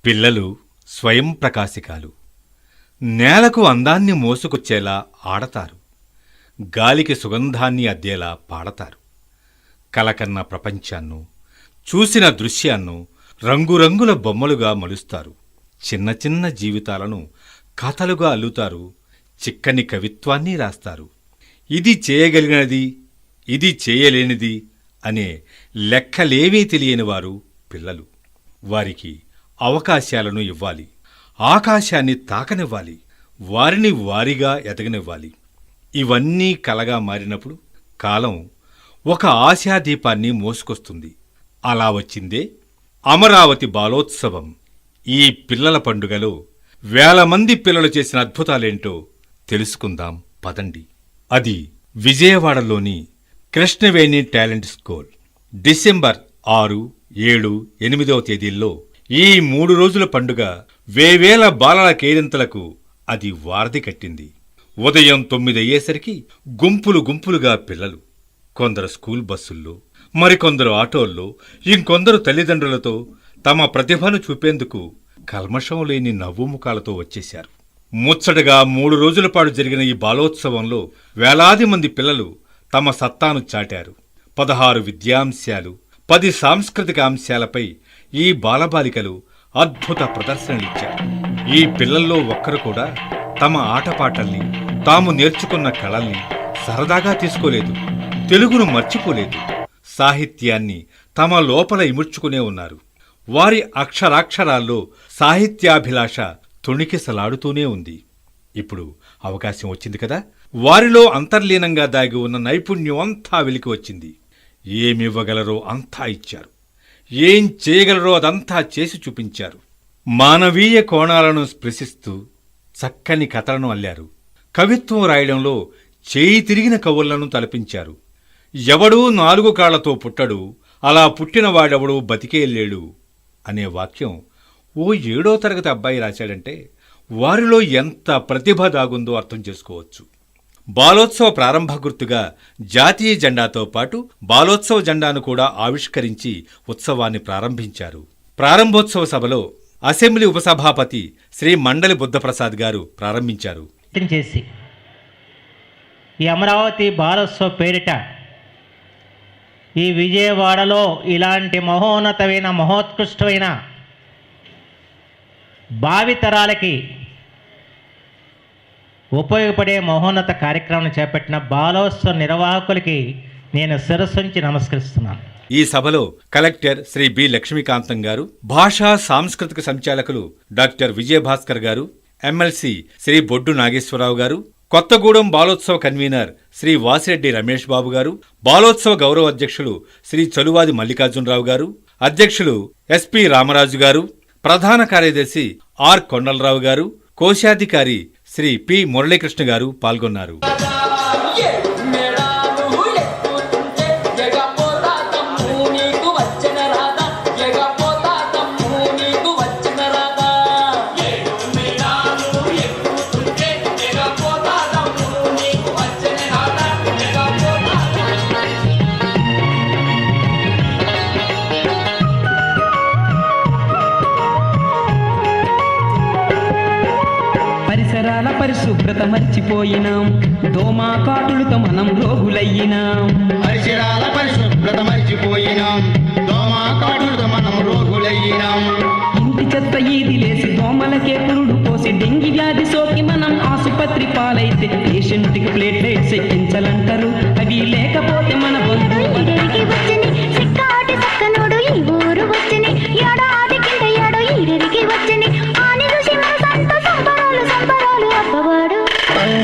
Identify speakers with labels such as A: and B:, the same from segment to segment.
A: పిల్లలు స్వయం ప్రకాశికాలు. నేలకు అందాన్ని మోసుకొచ్చేలా ఆడతారు. గాలికి సుగంధాన్ని అద్దేలా పాడతారు. కలకన్న ప్రపంచాన్నో, చూసిన దృశ్యాన్నో రంగురంగుల బొమ్మలుగా మలుస్తారు. చిన్న చిన్న జీవితాలను కథలుగా అల్లుతారు. చిక్కని కవిత్వాన్ని రాస్తారు. ఇది చేయగలిగినది, ఇది చేయలేనిది అనే లెక్కలేమీ తెలియనివారు పిల్లలు. వారికి అవకాశాలను ఇవ్వాలి. ఆకాశాన్ని తాకనివ్వాలి. వారిని వారిగా ఎదగనివ్వాలి. ఇవన్నీ కలగా మారినప్పుడు కాలం ఒక ఆశాదీపాన్ని మోసుకొస్తుంది. అలా వచ్చిందే అమరావతి బాలోత్సవం. ఈ పిల్లల పండుగలో వేల మంది పిల్లలు చేసిన అద్భుతాలేంటో తెలుసుకుందాం పదండి. అది విజయవాడలోని కృష్ణవేణి టాలెంట్ స్కూల్. డిసెంబర్ 6, 7, 8వ తేదీల్లో ఈ 3 రోజుల పండుగ వేవేల బాలల కేరింతలకు అది వారధి కట్టింది. ఉదయం 9 అయ్యేసరికి గుంపులు గుంపులుగా పిల్లలు, కొందరు స్కూల్ బస్సుల్లో, మరికొందరు ఆటోల్లో, ఇంకొందరు తల్లిదండ్రులతో తమ ప్రతిభను చూపేందుకు కల్మషం లేని నవ్వుముఖాలతో వచ్చేశారు. ముచ్చటగా 3 రోజుల పాటు జరిగిన ఈ బాలోత్సవంలో వేలాది మంది పిల్లలు తమ సత్తాను చాటారు. 16 విద్యాంశాలు, 10 సాంస్కృతిక అంశాలపై ఈ బాలబాలికలు అద్భుత ప్రదర్శనలిచ్చారు. ఈ పిల్లల్లో ఒక్కరు కూడా తమ ఆటపాటల్ని, తాము నేర్చుకున్న కళల్ని సరదాగా తీసుకోలేదు. తెలుగును మర్చిపోలేదు. సాహిత్యాన్ని తమ లోపల ఇముడ్చుకునే ఉన్నారు. వారి అక్షరాక్షరాల్లో సాహిత్యాభిలాష తొణికిసలాడుతూనే ఉంది. ఇప్పుడు అవకాశం వచ్చింది కదా. వారిలో అంతర్లీనంగా దాగి ఉన్న నైపుణ్యం అంతా వెలికి వచ్చింది. ఏమివ్వగలరో అంతా ఇచ్చారు. ఏం చేయగలరో అదంతా చేసి చూపించారు. మానవీయ కోణాలను స్పృశిస్తూ చక్కని కథలను అల్లారు. కవిత్వం రాయడంలో చేయి తిరిగిన కవులను తలపించారు. ఎవడూ 4 కాళ్లతో పుట్టడు, అలా పుట్టినవాడెవడూ బతికేలేడు అనే వాక్యం ఓ 7వ తరగతి అబ్బాయి రాశాడంటే వారిలో ఎంత ప్రతిభ దాగుందో అర్థం చేసుకోవచ్చు. బాలోత్సవ ప్రారంభ గుర్తుగా జాతీయ జెండాతో పాటు బాలోత్సవ జెండాను కూడా ఆవిష్కరించి ఉత్సవాన్ని ప్రారంభించారు. ప్రారంభోత్సవ సభలో అసెంబ్లీ ఉపసభాపతి శ్రీ మండలి బుద్ధప్రసాద్ గారు ప్రారంభించారు.
B: చేసి ఈ అమరావతి బాలోత్సవ పేరిట ఈ విజయవాడలో ఇలాంటి మహోన్నతమైన మహోత్కృష్టమైన భావితరాలకి ఉపయోగపడే మహోన్నత కార్యక్రమం చేపట్టిన బాలోత్సవ నిర్వాహకులకి నేను శిరస్సుంచి నమస్కరిస్తున్నాను.
A: ఈ సభలో కలెక్టర్ శ్రీ బి లక్ష్మీకాంతం గారు, భాషా సాంస్కృతిక సంచాలకులు డాక్టర్ విజయభాస్కర్ గారు, ఎమ్మెల్సీ శ్రీ బొడ్డు నాగేశ్వరరావు గారు, కొత్తగూడెం బాలోత్సవ కన్వీనర్ శ్రీ వాసిరెడ్డి రమేష్ బాబు గారు, బాలోత్సవ గౌరవ అధ్యక్షులు శ్రీ చలువాది మల్లికార్జునరావు గారు, అధ్యక్షులు ఎస్పి రామరాజు గారు, ప్రధాన కార్యదర్శి ఆర్ కొండలరావు గారు, కోశాధికారి శ్రీ పి మురళీకృష్ణ గారు పాల్గొన్నారు.
C: పరిశుభ్రత మర్చిపోయినాం, దోమా కాటులతో మనం రోగులయ్యినాం.
D: పరిసరాల పరిశుభ్రత మర్చిపోయినాం, దోమా కాటులతో మనం రోగులయ్యినాం.
C: ఇంటి చెత్త ఈది లేసి దోమలకే పురుడు పోసి డెంగి వ్యాధి సోకి మనం ఆసుపత్రి పాలైతే పేషెంట్కి ప్లేట్లెట్స్ ఎక్కించాలంటారు. అవి లేకపోతే మన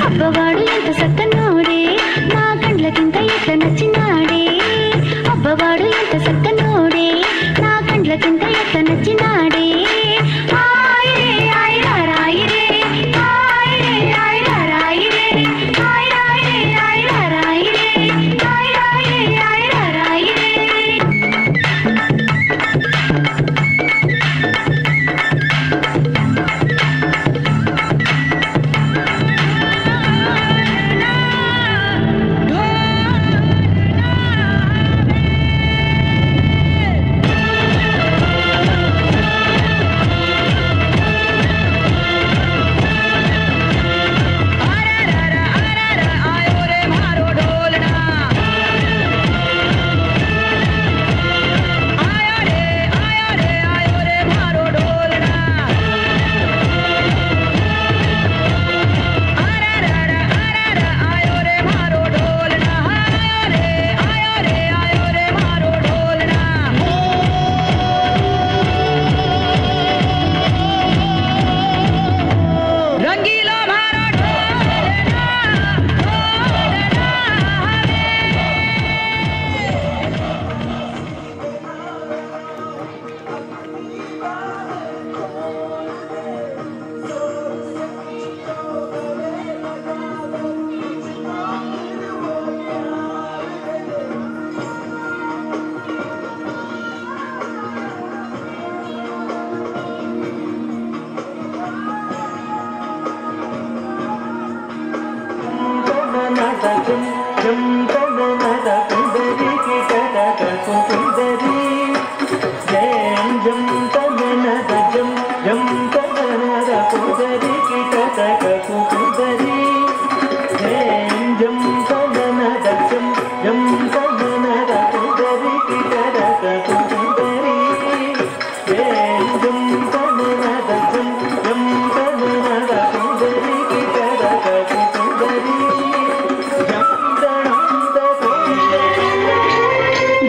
E: అబ్బవాడు ఎంత సక్కనోడే, నా కండ్లకింత ఎట్ల నచ్చినాడే. అబ్బవాడు ఎంత సక్కనోడే, నా కండ్లకింత ఎట్ల నచ్చినాడే.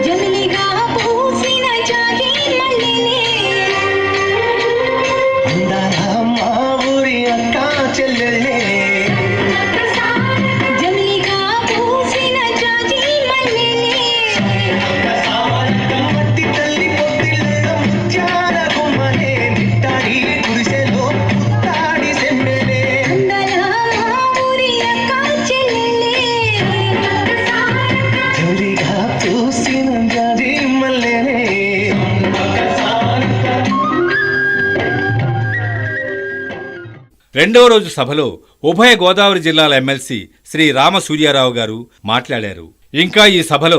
E: జమిలిగా పూసిన జాజి మల్లెలే జమిలిగా పూసిన జాజి మల్లెలే అందాల మా ఊరి అక్క చెల్లెలే
A: రెండవ రోజు సభలో ఉభయ గోదావరి జిల్లాల ఎమ్మెల్సీ శ్రీ రామ సూర్యారావు గారు మాట్లాడారు. ఇంకా ఈ సభలో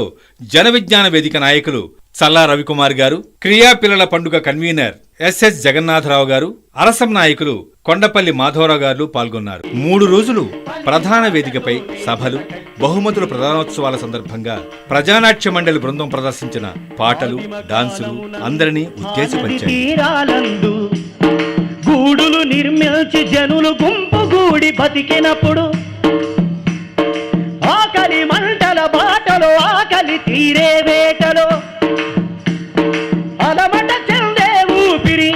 A: జన విజ్ఞాన వేదిక నాయకులు చల్లా రవికుమార్ గారు, క్రియా పిల్లల పండుగ కన్వీనర్ ఎస్ఎస్ జగన్నాథరావు గారు, అరసం నాయకులు కొండపల్లి మాధవరావు గారు పాల్గొన్నారు. 3 రోజులు ప్రధాన వేదికపై సభలు, బహుమతుల ప్రధానోత్సవాల సందర్భంగా ప్రజానాట్య మండలి బృందం ప్రదర్శించిన పాటలు, డాన్సులు అందరినీ ఉత్తేజపరిచాయి.
F: తీరాలందు గూడులు నిర్మించి జనులు గుంపు గూడి బతికినప్పుడు ఆకలి మంటల బాటలో ఆకలి తీరే వేటలో అలమట చెందే ఊపిరి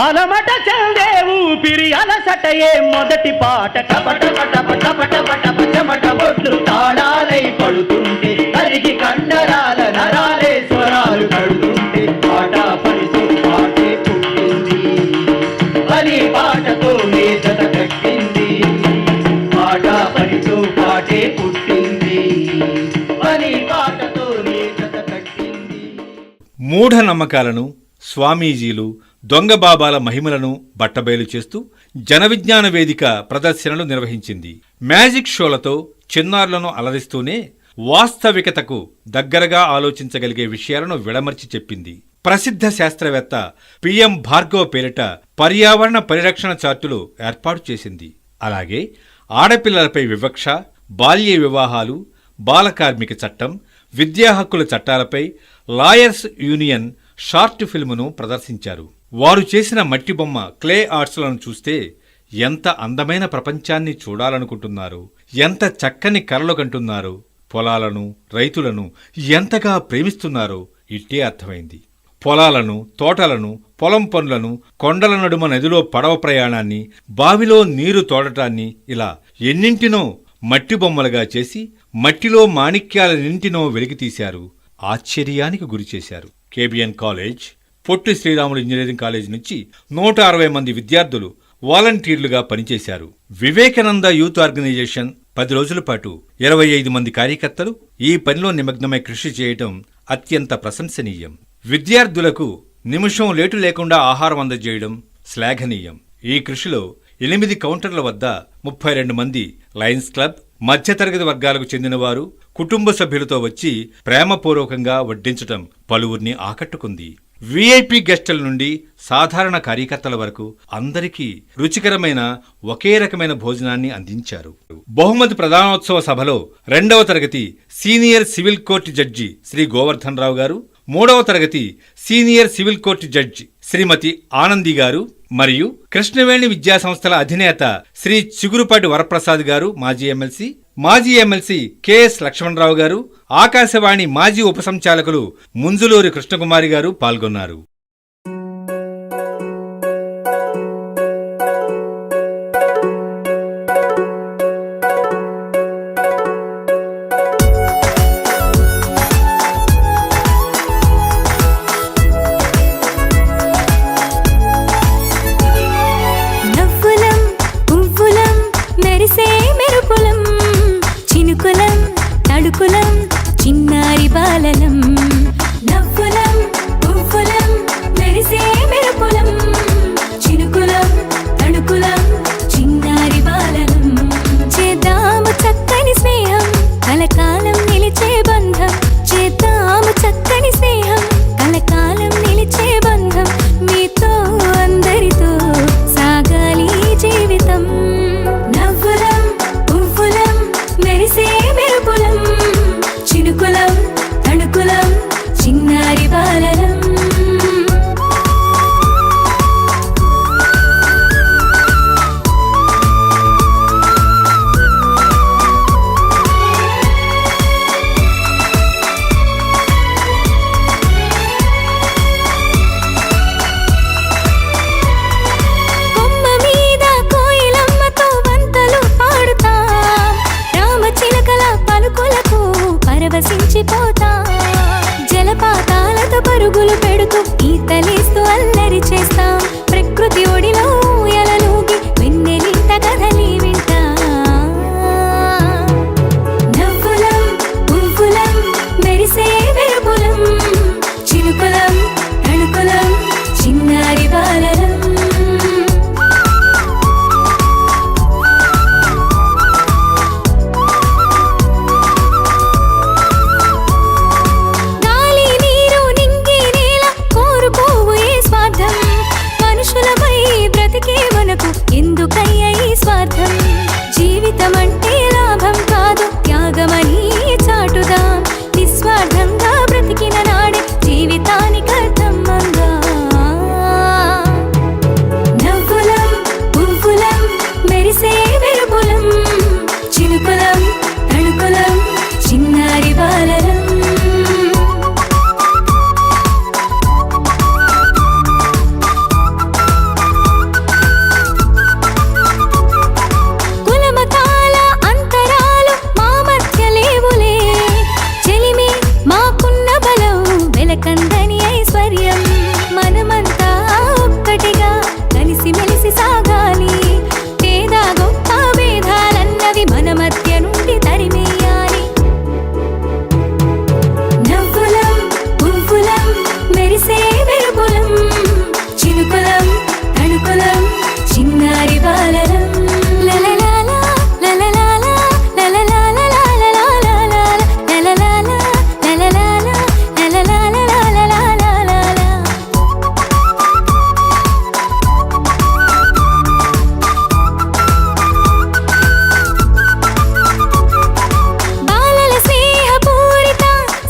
F: అలమట చెందే ఊపిరి అలసటయే మొదటి పాట టపట పట పట పట పట పచమట బొట్లు తాళాలై పడుతుంటే అరిగి కండరాల నరాలే స్వరాలు కడుతుంటే పాట పడితో పాటే పుట్టింది పని పాటతో జత కట్టింది పాట పడితో పాటే పుట్టింది పని పాటతో జత కట్టింది.
A: మూఢ నమ్మకాలను, స్వామీజీలు, దొంగ బాబాల మహిమలను బట్టబయలు చేస్తూ జన విజ్ఞాన వేదిక ప్రదర్శనలు నిర్వహించింది. మ్యాజిక్ షోలతో చిన్నారులను అలరిస్తూనే వాస్తవికతకు దగ్గరగా ఆలోచించగలిగే విషయాలను విడమర్చి చెప్పింది. ప్రసిద్ధ శాస్త్రవేత్త పిఎం భార్గవ పేరిట పర్యావరణ పరిరక్షణ చార్టులు ఏర్పాటు చేసింది. అలాగే ఆడపిల్లలపై వివక్ష, బాల్య వివాహాలు, బాలకార్మిక చట్టం, విద్యా హక్కుల చట్టాలపై లాయర్స్ యూనియన్ షార్ట్ ఫిల్మును ప్రదర్శించారు. వారు చేసిన మట్టి బొమ్మ క్లే ఆర్ట్స్లను చూస్తే ఎంత అందమైన ప్రపంచాన్ని చూడాలనుకుంటున్నారు, ఎంత చక్కని కలలు కంటున్నారు, పొలాలను, రైతులను ఎంతగా ప్రేమిస్తున్నారో ఇట్టే అర్థమైంది. పొలాలను, తోటలను, పొలం పనులను, కొండల నడుమ నదిలో పడవ ప్రయాణాన్ని, బావిలో నీరు తోడటాన్ని ఇలా ఎన్నింటినో మట్టి బొమ్మలుగా చేసి మట్టిలో మాణిక్యాలన్నింటినో వెలికితీశారు. ఆశ్చర్యానికి గురిచేశారు. KBN college, Potti Sriramulu engineering college నుంచి 160 మంది విద్యార్థులు వాలంటీర్లుగా పనిచేశారు. వివేకానంద యూత్ ఆర్గనైజేషన్ 10 రోజుల పాటు 25 మంది కార్యకర్తలు ఈ పనిలో నిమగ్నమై కృషి చేయటం అత్యంత ప్రశంసనీయం. విద్యార్థులకు నిమిషం లేటు లేకుండా ఆహారం అందజేయడం శ్లాఘనీయం. ఈ కృషిలో 8 కౌంటర్ల వద్ద 32 మంది లయన్స్ క్లబ్, మధ్యతరగతి వర్గాలకు చెందినవారు కుటుంబ సభ్యులతో వచ్చి ప్రేమపూర్వకంగా వడ్డించటం పలువురిని ఆకట్టుకుంది. వీఐపీ గెస్టుల నుండి సాధారణ కార్యకర్తల వరకు అందరికీ రుచికరమైన ఒకే రకమైన భోజనాన్ని అందించారు. బహుమతి ప్రధానోత్సవ సభలో 2వ తరగతి senior civil court judge Shri Govardhan Rao గారు, 3వ తరగతి senior civil court judge Shrimati Anandi గారు మరియు కృష్ణవేణి విద్యా సంస్థల అధినేత శ్రీ చిగురుపాటి వరప్రసాద్ గారు మాజీ ఎమ్మెల్సీ కెఎస్ లక్ష్మణరావు గారు, ఆకాశవాణి మాజీ ఉపసంచాలకులు ముంజులూరి కృష్ణకుమారి గారు పాల్గొన్నారు.
E: తడుకులం చిన్నారి బాలలం నవ్వులం పువ్వులం పరుగులు పెడుతూ ఈతలేస్తూ అల్లరి చేస్తాం ప్రకృతి ఒడిలో ఊయలలూగి వెన్నెలింత కథలి వింటా నవ్వులం పువ్వులం మెరిసే మెరుపులం చినుకులం తణుకులం చిన్నారి బాలలం గాలి నీరు నింగి నేల కోరుకోవు ఏ స్వార్థం మనుషులపై బ్రతికే మనకు ఎందుకయ్య ఈ స్వార్థం జీవితం అంటే లాభం కాదు త్యాగమని చాటుదాం నిస్వార్థంగా బ్రతికిన నాడే జీవితానికి అర్థం అందా నవ్వులం పువ్వులం మెరిసే మెరుపులం చినుకులం తణుకులం చిన్నారి బాలలం కులమతాల అంతరాలు మా మధ్య లేవులే చెలిమి మాకున్న బలం వెలకందని ఐశ్వర్యం మనమంతా ఒక్కటిగా కలిసిమెలిసి సాగాలి పేద గొప్ప భేదాలన్నవి మన మధ్య నుండి తరిమేయాలి నవ్వులం పువ్వులం మెరిసే మెరుపులం చినుకులం తణుకులం చిన్నారి బాలలం లలలాలా లలలాలా లలలాలా లలలాలా లలలాలా లలలాలా లలలాలా లలలాలా బాలల స్నేహపూరిత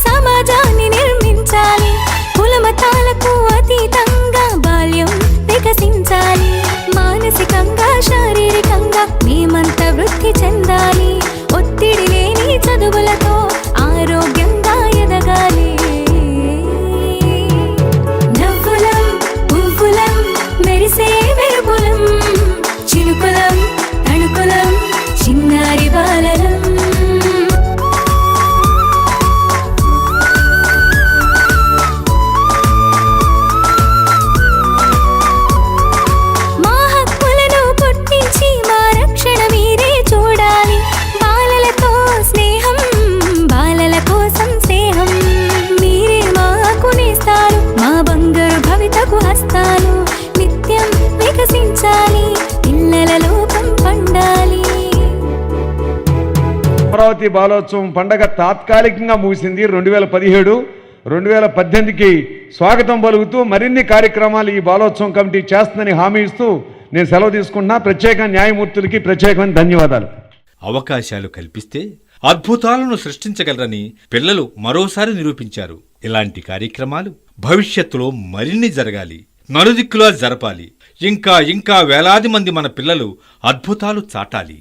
E: సమాజాన్ని నిర్మించాలి కులమతాలకు అతీతంగా బాల్యం వికసించాలి మానసికంగా శారీరకంగా మేమంతా వృద్ధి చెందాలి ఒత్తిడి లేని చదువులతో ఆరోగ్యంగా ఎదగాలి నవ్వులం పువ్వులం మెరిసే మెరుపులం చినుకులం తణుకులం చిన్నారి బాలలం మా హక్కులను గుర్తించి మా రక్షణ మీరే చూడాలి బాలలతో స్నేహం బాలల కోసం స్నేహం మీరే మాకు నేస్తారు మా బంగారు భవితకు హస్తాలు నిత్యం వికసించాలి పిల్లల లోకం పండాలి
G: అమరావతి బాలోత్సవం పండగ తాత్కాలికంగా ముగిసింది 2017 2018కి స్వాగతం పలుకుతూ మరిన్ని కార్యక్రమాలు ఈ బాలోత్సవం కమిటీ చేస్తుందని హామీ ఇస్తూ నేను సెలవు తీసుకుంటున్నా. ప్రత్యేక న్యాయమూర్తులకి ప్రత్యేకమైన ధన్యవాదాలు.
A: అవకాశాలు కల్పిస్తే అద్భుతాలను సృష్టించగలరని పిల్లలు మరోసారి నిరూపించారు. ఇలాంటి కార్యక్రమాలు భవిష్యత్తులో మరిన్ని జరగాలి, నలుదిక్కులా జరపాలి. ఇంకా ఇంకా వేలాది మంది మన పిల్లలు అద్భుతాలు చాటాలి.